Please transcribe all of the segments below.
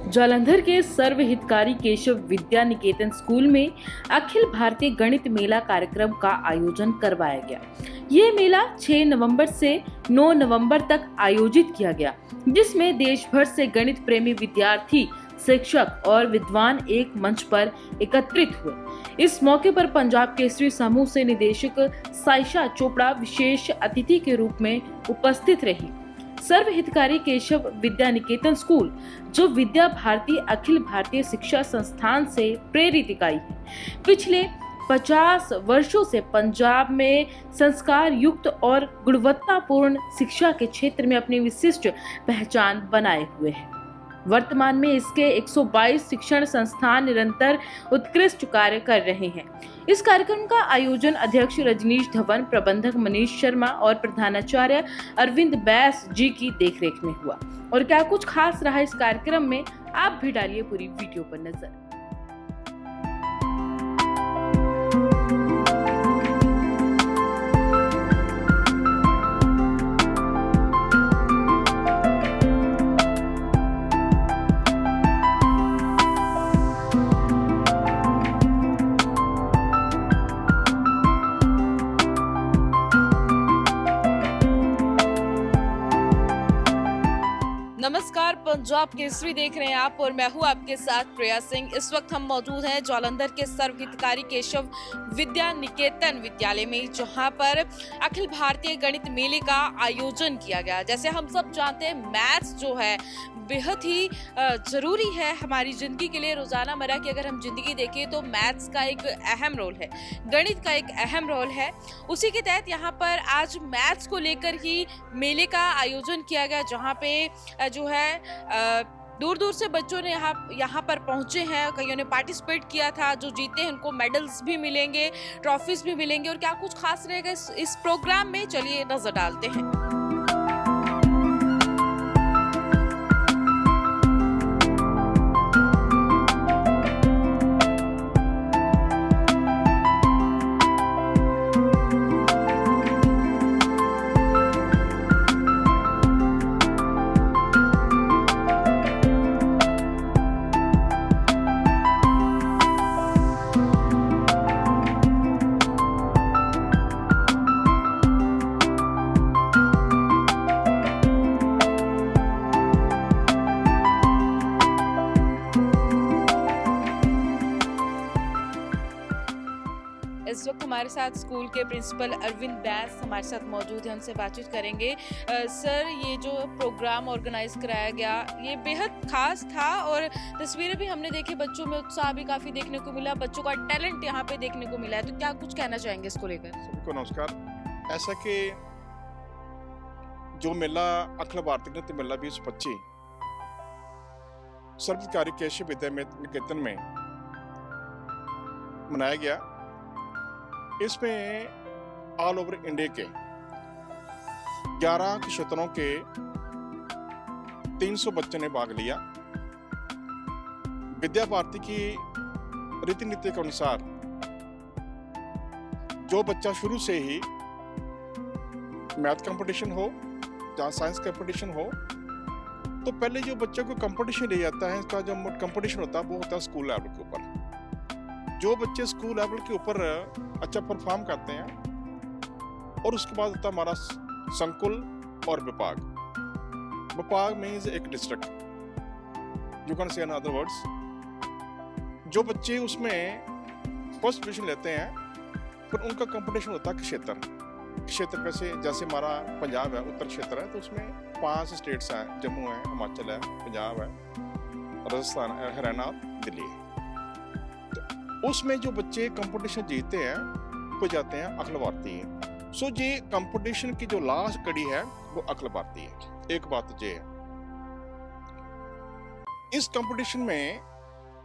जालंधर के सर्व हितकारी केशव विद्या निकेतन स्कूल में अखिल भारतीय गणित मेला कार्यक्रम का आयोजन करवाया गया। ये मेला 6 नवंबर से 9 नवंबर तक आयोजित किया गया, जिसमें देश भर से गणित प्रेमी विद्यार्थी, शिक्षक और विद्वान एक मंच पर एकत्रित हुए। इस मौके पर पंजाब केसरी समूह से निदेशक साइशा चोपड़ा विशेष अतिथि के रूप में उपस्थित रही। सर्व हितकारी केशव विद्या निकेतन स्कूल, जो विद्या भारती अखिल भारतीय शिक्षा संस्थान से प्रेरित इकाई है, पिछले 50 वर्षों से पंजाब में संस्कार युक्त और गुणवत्तापूर्ण शिक्षा के क्षेत्र में अपनी विशिष्ट पहचान बनाए हुए है। वर्तमान में इसके 122 शिक्षण संस्थान निरंतर उत्कृष्ट कार्य कर रहे हैं। इस कार्यक्रम का आयोजन अध्यक्ष रजनीश धवन, प्रबंधक मनीष शर्मा और प्रधानाचार्य अरविंद बैस जी की देखरेख में हुआ। और क्या कुछ खास रहा इस कार्यक्रम में, आप भी डालिए पूरी वीडियो पर नजर। नमस्कार, पंजाब केसरी देख रहे हैं आप और मैं हूं आपके साथ प्रिया सिंह। इस वक्त हम मौजूद हैं जालंधर के सर्व हितकारी केशव विद्या निकेतन विद्यालय में, जहां पर अखिल भारतीय गणित मेले का आयोजन किया गया। जैसे हम सब जानते हैं, मैथ्स जो है बेहद ही जरूरी है हमारी जिंदगी के लिए। रोजाना मर्रा की अगर हम जिंदगी देखें तो मैथ्स का एक अहम रोल है, गणित का एक अहम रोल है। उसी के तहत यहाँ पर आज मैथ्स को लेकर ही मेले का आयोजन किया गया, जहाँ पे जो है दूर दूर से बच्चों ने यहाँ पर पहुंचे हैं। कईयों ने पार्टिसिपेट किया था, जो जीते हैं उनको मेडल्स भी मिलेंगे, ट्रॉफीज भी मिलेंगे। और क्या कुछ खास रहेगा इस प्रोग्राम में, चलिए नजर डालते हैं। इस वक्त हमारे साथ स्कूल के प्रिंसिपल अरविंद बैस हमारे साथ मौजूद हैं, उनसे बातचीत करेंगे। सर, ये जो प्रोग्राम ऑर्गेनाइज कराया गया ये बेहद खास था और तस्वीरें भी हमने देखी, बच्चों में उत्साह भी काफी देखने को मिला, बच्चों का टैलेंट यहाँ पे देखने को मिला है। तो क्या कुछ कहना चाहेंगे इसको लेकर? सभी को नमस्कार। ऐसा कि जो मेला अखिल भारतीय गणित मेला 2025 सर्व हितकारी केशव विद्या निकेतन में मनाया गया, इसमें ऑल ओवर इंडिया के 11 क्षेत्रों के 300 बच्चों ने भाग लिया। विद्या भारती की रीति नीति के अनुसार जो बच्चा शुरू से ही मैथ कंपटीशन हो या साइंस कंपटीशन हो, तो पहले जो बच्चे को कंपटीशन ले जाता है, इसका जो कंपटीशन होता है वो होता है स्कूल लेवल के ऊपर। जो बच्चे स्कूल लेवल के ऊपर अच्छा परफॉर्म करते हैं, और उसके बाद होता है हमारा संकुल और विभाग। विभाग मीन्स एक district, you can say in other words. जो बच्चे उसमें फर्स्ट पोजीशन लेते हैं, फिर उनका कंपटीशन होता है क्षेत्र कैसे, जैसे हमारा पंजाब है, उत्तर क्षेत्र है, तो उसमें 5 स्टेट्स हैं, जम्मू है, हिमाचल है, पंजाब है, राजस्थान है, हरियाणा और दिल्ली है। उसमें जो बच्चे कंपटीशन जीतते हैं वो जाते हैं अखिल भारतीय। सो ये कंपटीशन की जो लास्ट कड़ी है वो अखिल भारतीय है। एक बात ये है, इस कंपटीशन में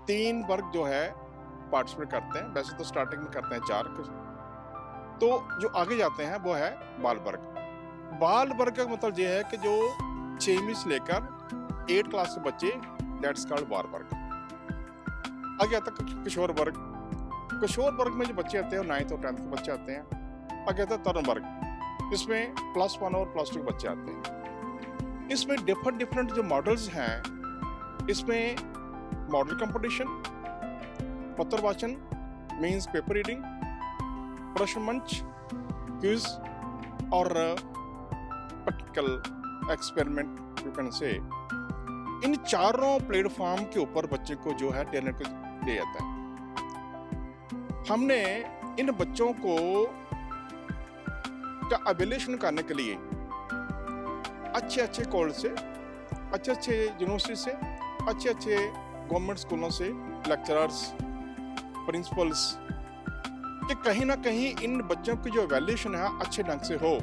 3 वर्ग जो है पार्टिसिपेट करते हैं। वैसे तो स्टार्टिंग में करते हैं 4, तो जो आगे जाते हैं वो है बाल वर्ग। बाल वर्ग का मतलब ये है कि जो 6वीं से लेकर 8 क्लास के बच्चे, दैट्स कॉल्ड बाल वर्ग। आगे आता है किशोर वर्ग। किशोर वर्ग में जो बच्चे आते हैं 9th और 10th के बच्चे आते हैं। आगे आता है तरुण वर्ग, इसमें +1 और +2 के बच्चे आते हैं। इसमें डिफरेंट जो मॉडल्स हैं, इसमें मॉडल कंपटीशन, पत्र वाचन मीन्स पेपर रीडिंग, प्रश्न मंच, क्विज और practical experiment you can say. इन चारों प्लेटफॉर्म के ऊपर बच्चे को जो है टैलेंट को ले जाता है। हमने इन बच्चों को का एवेल्यूएशन करने के लिए अच्छे अच्छे कॉलेज से, अच्छे अच्छे यूनिवर्सिटी से, अच्छे अच्छे गवर्नमेंट स्कूलों से लेक्चरर्स, प्रिंसिपल्स कि कहीं ना कहीं इन बच्चों की जो एवेल्यूएशन है अच्छे ढंग से हो।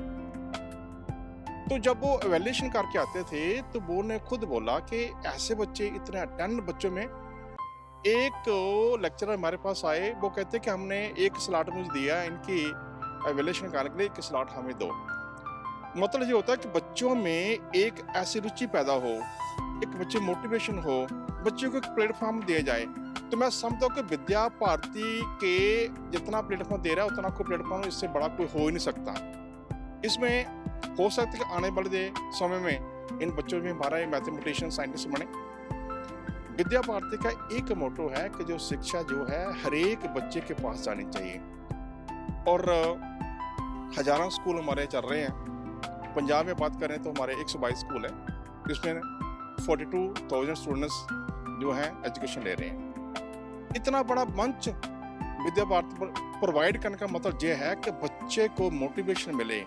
तो जब वो एवेल्यूएशन करके आते थे तो वो ने खुद बोला कि ऐसे बच्चे, इतने 10 बच्चों में एक लेक्चरर हमारे पास आए, वो कहते कि हमने एक स्लॉट मुझे दिया इनकी एवेल्यूएशन करने के लिए, एक स्लॉट हमें दो। मतलब ये होता है कि बच्चों में एक ऐसी रुचि पैदा हो, एक बच्चे मोटिवेशन हो, बच्चों को एक प्लेटफॉर्म दिया जाए। तो मैं समझता हूँ कि विद्या भारती के जितना प्लेटफॉर्म दे रहा है उतना कोई प्लेटफॉर्म इससे बड़ा कोई हो ही नहीं सकता। इसमें हो सकता है कि आने वाले समय में इन बच्चों में हमारा मैथमेटिशियन, साइंटिस्ट बने। विद्या भारती का एक मोटो है कि जो शिक्षा जो है हर एक बच्चे के पास जानी चाहिए। और हजारों स्कूल हमारे चल रहे हैं। पंजाब में बात करें तो हमारे 122 स्कूल है, इसमें 42,000 स्टूडेंट्स जो हैं एजुकेशन ले रहे हैं। इतना बड़ा मंच विद्या भारती पर प्रोवाइड करने का मतलब यह है कि बच्चे को मोटिवेशन मिले।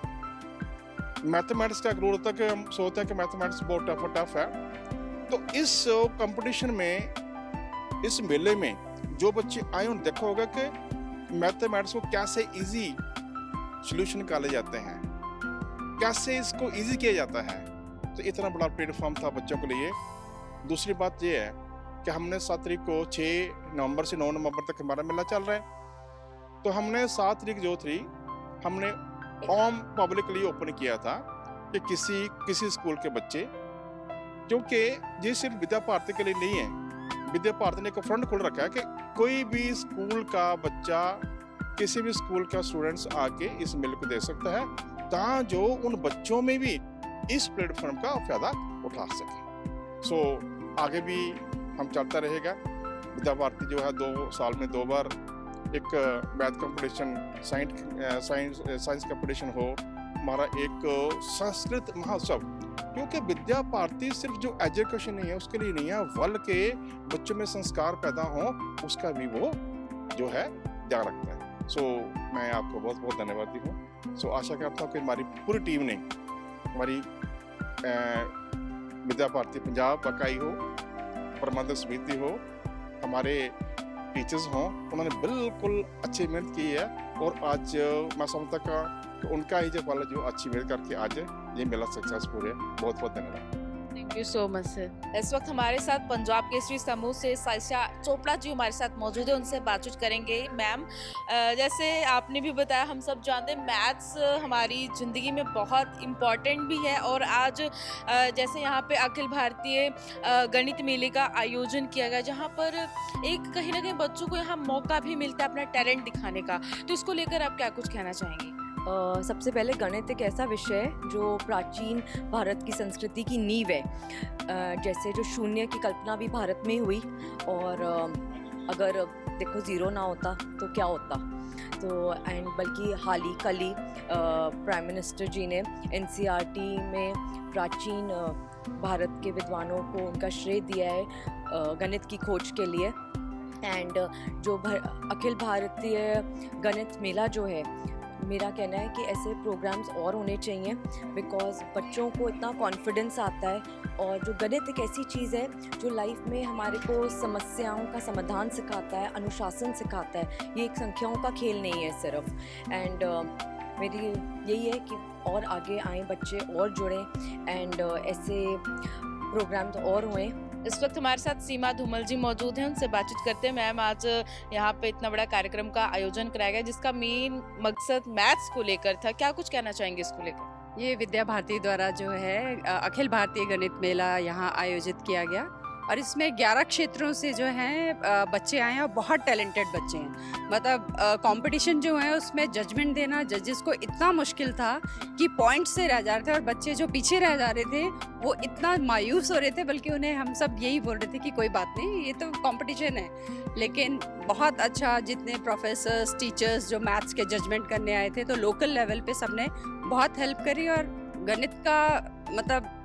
मैथमेटिक्स का रूल होता है कि हम सोचते हैं कि मैथमेटिक्स बहुत टफ है, तो इस कंपटीशन में, इस मेले में जो बच्चे आए उन्हें देखा होगा कि मैथमेटिक्स को कैसे इजी सॉल्यूशन निकाले जाते हैं, कैसे इसको इजी किया जाता है। तो इतना बड़ा प्लेटफॉर्म था बच्चों के लिए। दूसरी बात यह है कि हमने 7 तारीख को 6 नवंबर से 9 नवंबर तक हमारा मेला चल रहा है। तो हमने 7 तारीख जो थी हमने ओम पब्लिक के लिए ओपन किया था कि किसी स्कूल के बच्चे, क्योंकि ये सिर्फ विद्या भारती के लिए नहीं है, विद्या भारती ने एक फ्रंट खोल रखा है कि कोई भी स्कूल का बच्चा, किसी भी स्कूल का स्टूडेंट्स आके इस मेले को देख सकता है, ताकि जो उन बच्चों में भी इस प्लेटफॉर्म का फायदा उठा सके। सो आगे भी हम चलता रहेगा। विद्या भारती जो है 2 साल में 2 बार एक मैथ कंपटीशन, साइंस कंपटीशन हो, हमारा एक संस्कृत महोत्सव, क्योंकि विद्या भारती सिर्फ जो एजुकेशन नहीं है उसके लिए नहीं है, बल्कि बच्चों में संस्कार पैदा हो उसका भी वो जो है ध्यान रखता है। सो मैं आपको बहुत बहुत धन्यवाद दी हूँ। सो आशा करता हूँ कि हमारी पूरी टीम ने, हमारी विद्या भारती पंजाब इकाई हो, प्रबंधक समिति हो, हमारे टीचर्स हों, उन्होंने बिल्कुल अच्छी मेहनत की है। और आज मैं समझता कि उनका ही जो फल जो अच्छी मेहनत करके आज ये मेला सक्सेसफुल है। बहुत बहुत धन्यवाद। Thank you so much sir. इस वक्त हमारे साथ पंजाब केसरी समूह से साइशा चोपड़ा जी हमारे साथ मौजूद है, उनसे बातचीत करेंगे। मैम, जैसे आपने भी बताया, हम सब जानते हैं मैथ्स हमारी ज़िंदगी में बहुत इम्पॉर्टेंट भी है, और आज जैसे यहाँ पे अखिल भारतीय गणित मेले का आयोजन किया गया, जहाँ पर एक कहीं ना कहीं बच्चों को यहाँ मौका भी मिलता है अपना टैलेंट दिखाने का, तो इसको लेकर आप क्या कुछ कहना चाहेंगे? सबसे पहले गणित एक ऐसा विषय है जो प्राचीन भारत की संस्कृति की नींव है। जैसे जो शून्य की कल्पना भी भारत में हुई, और अगर देखो ज़ीरो ना होता तो क्या होता। तो एंड बल्कि कल ही प्राइम मिनिस्टर जी ने NCERT में प्राचीन भारत के विद्वानों को उनका श्रेय दिया है गणित की खोज के लिए। एंड जो अखिल भारतीय गणित मेला जो है, मेरा कहना है कि ऐसे प्रोग्राम्स और होने चाहिए, बिकॉज़ बच्चों को इतना कॉन्फिडेंस आता है। और जो गणित एक ऐसी चीज़ है जो लाइफ में हमारे को समस्याओं का समाधान सिखाता है, अनुशासन सिखाता है। ये एक संख्याओं का खेल नहीं है सिर्फ। एंड मेरी यही है कि और आगे आएँ बच्चे, और जुड़ें, एंड ऐसे प्रोग्राम्स और हुए। इस वक्त हमारे साथ सीमा धूमल जी मौजूद हैं, उनसे बातचीत करते हैं। मैम, आज यहाँ पे इतना बड़ा कार्यक्रम का आयोजन कराया गया जिसका मेन मकसद मैथ्स को लेकर था, क्या कुछ कहना चाहेंगे इसको लेकर? ये विद्या भारती द्वारा जो है अखिल भारतीय गणित मेला यहाँ आयोजित किया गया, और इसमें 11 क्षेत्रों से जो हैं बच्चे आए हैं और बहुत टैलेंटेड बच्चे हैं। मतलब कंपटीशन जो है उसमें जजमेंट देना जजेस को इतना मुश्किल था कि पॉइंट से रह जा रहे थे और बच्चे जो पीछे रह जा रहे थे वो इतना मायूस हो रहे थे, बल्कि उन्हें हम सब यही बोल रहे थे कि कोई बात नहीं, ये तो कंपटीशन है। लेकिन बहुत अच्छा, जितने प्रोफेसर्स टीचर्स जो मैथ्स के जजमेंट करने आए थे तो लोकल लेवल पे सबने बहुत हेल्प करी। और गणित का मतलब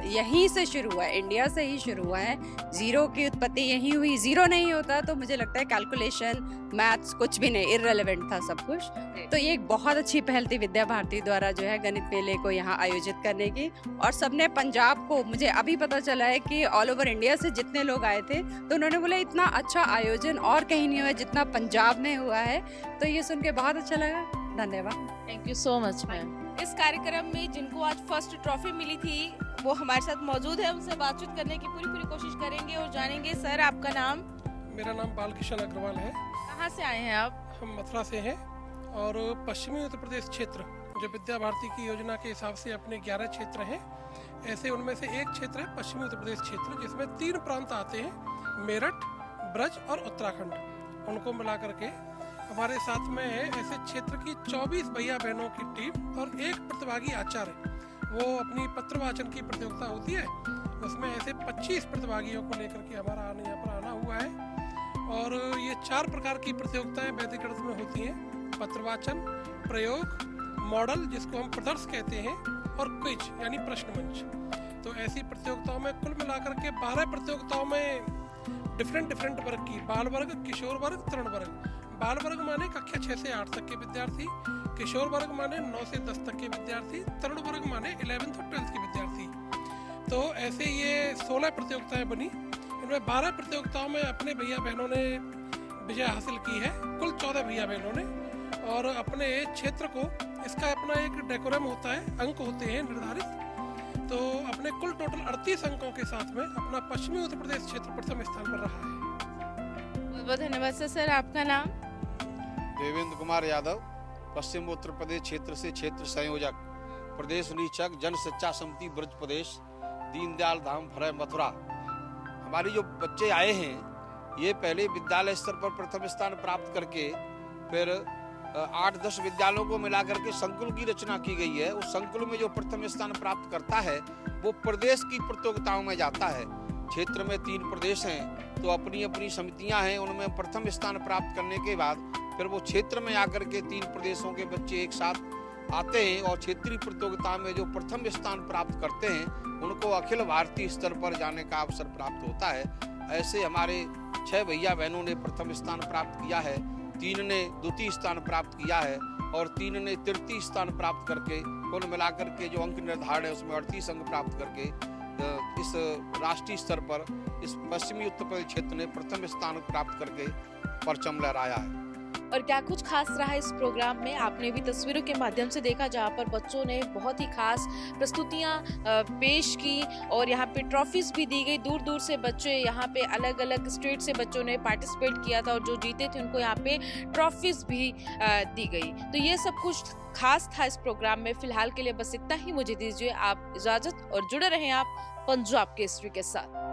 यहीं से शुरू हुआ है, इंडिया से ही शुरू हुआ है। जीरो की उत्पत्ति यहीं हुई। जीरो नहीं होता तो मुझे लगता है कैलकुलेशन मैथ्स कुछ भी नहीं, इररिलेवेंट था सब कुछ। तो ये एक बहुत अच्छी पहल थी विद्या भारती द्वारा जो है गणित मेले को यहाँ आयोजित करने की। और सबने पंजाब को, मुझे अभी पता चला है कि ऑल ओवर इंडिया से जितने लोग आए थे तो उन्होंने बोला इतना अच्छा आयोजन और कहीं नहीं हुआ जितना पंजाब में हुआ है। तो ये सुन के बहुत अच्छा लगा। धन्यवाद। Thank you so much ma'am. इस कार्यक्रम में जिनको आज फर्स्ट ट्रॉफी मिली थी वो हमारे साथ मौजूद है, उनसे बातचीत करने की पूरी कोशिश करेंगे और जानेंगे। सर, आपका नाम? मेरा नाम बालकिशन अग्रवाल है। कहाँ से आए हैं आप? हम मथुरा से हैं और पश्चिमी उत्तर प्रदेश क्षेत्र जो विद्या भारती की योजना के हिसाब से अपने 11 क्षेत्र हैं, ऐसे उनमें से एक क्षेत्र है पश्चिमी उत्तर प्रदेश क्षेत्र जिसमें 3 प्रांत आते हैं, मेरठ, ब्रज और उत्तराखंड। उनको मिला करके हमारे साथ में है ऐसे क्षेत्र की 24 भैया बहनों की टीम और एक प्रतिभागी आचार्य। वो अपनी पत्र वाचन की प्रतियोगिता होती है, उसमें ऐसे 25 प्रतिभागियों को लेकर के हमारा यहाँ पर आना हुआ है। और ये 4 प्रकार की प्रतियोगिताएं वैदिक गणित में होती हैं: पत्रवाचन, प्रयोग, मॉडल जिसको हम प्रदर्श कहते हैं, और क्विज यानी प्रश्न मंच। तो ऐसी प्रतियोगिताओं में कुल मिलाकर के 12 प्रतियोगिताओं में डिफरेंट वर्ग की, बाल वर्ग, किशोर वर्ग, तरुण वर्ग। बाल वर्ग माने कक्षा 6 से 8 तक के विद्यार्थी, किशोर वर्ग माने 9 से 10 तक के विद्यार्थी, तरुण वर्ग माने 11th और 12th के विद्यार्थी। तो ऐसे ये 16 प्रतियोगिताएं बनी। इनमें 12 प्रतियोगिताओं में अपने भैया बहनों ने विजय हासिल की है, कुल 14 भैया बहनों ने। और अपने क्षेत्र को, इसका अपना एक डेकोरम होता है, अंक होते हैं निर्धारित। तो अपने कुल टोटल 38 अंकों के साथ में अपना पश्चिमी उत्तर प्रदेश क्षेत्र प्रथम स्थान पर रहा है। बहुत बहुत धन्यवाद सर। आपका नाम? देवेंद्र कुमार यादव, पश्चिम उत्तर प्रदेश क्षेत्र से क्षेत्र संयोजक, प्रदेश निरीक्षक, जन शिक्षा समिति ब्रज प्रदेश, दीनदयाल धाम फरय मथुरा। हमारी जो बच्चे आए हैं ये पहले विद्यालय स्तर पर प्रथम स्थान प्राप्त करके फिर 8-10 विद्यालयों को मिला करके संकुल की रचना की गई है। उस संकुल में जो प्रथम स्थान प्राप्त करता है वो प्रदेश की प्रतियोगिताओं में जाता है। क्षेत्र में 3 प्रदेश हैं तो अपनी अपनी समितियां हैं, उनमें प्रथम स्थान प्राप्त करने के बाद फिर वो क्षेत्र में आकर के 3 प्रदेशों के बच्चे एक साथ आते हैं और क्षेत्रीय प्रतियोगिता में जो प्रथम स्थान प्राप्त करते हैं उनको अखिल भारतीय स्तर पर जाने का अवसर प्राप्त होता है। ऐसे हमारे 6 भैया बहनों ने प्रथम स्थान प्राप्त किया है, 3 ने द्वितीय स्थान प्राप्त किया है और 3 ने तृतीय स्थान प्राप्त करके कुल मिलाकर के जो अंक निर्धारण है उसमें 38 अंक प्राप्त करके इस राष्ट्रीय स्तर पर इस पश्चिमी उत्तर प्रदेश क्षेत्र ने प्रथम स्थान प्राप्त करके परचम लहराया है। और क्या कुछ खास रहा इस प्रोग्राम में? आपने भी तस्वीरों के माध्यम से देखा जहाँ पर बच्चों ने बहुत ही खास प्रस्तुतियाँ पेश की और यहाँ पे ट्रॉफीज भी दी गई। दूर दूर से बच्चे, यहाँ पे अलग अलग स्टेट से बच्चों ने पार्टिसिपेट किया था और जो जीते थे उनको यहाँ पे ट्रॉफीज भी दी गई। तो ये सब कुछ खास था इस प्रोग्राम में। फिलहाल के लिए बस इतना ही, मुझे दीजिए आप इजाजत और जुड़े रहें आप पंजाब केसरी के साथ।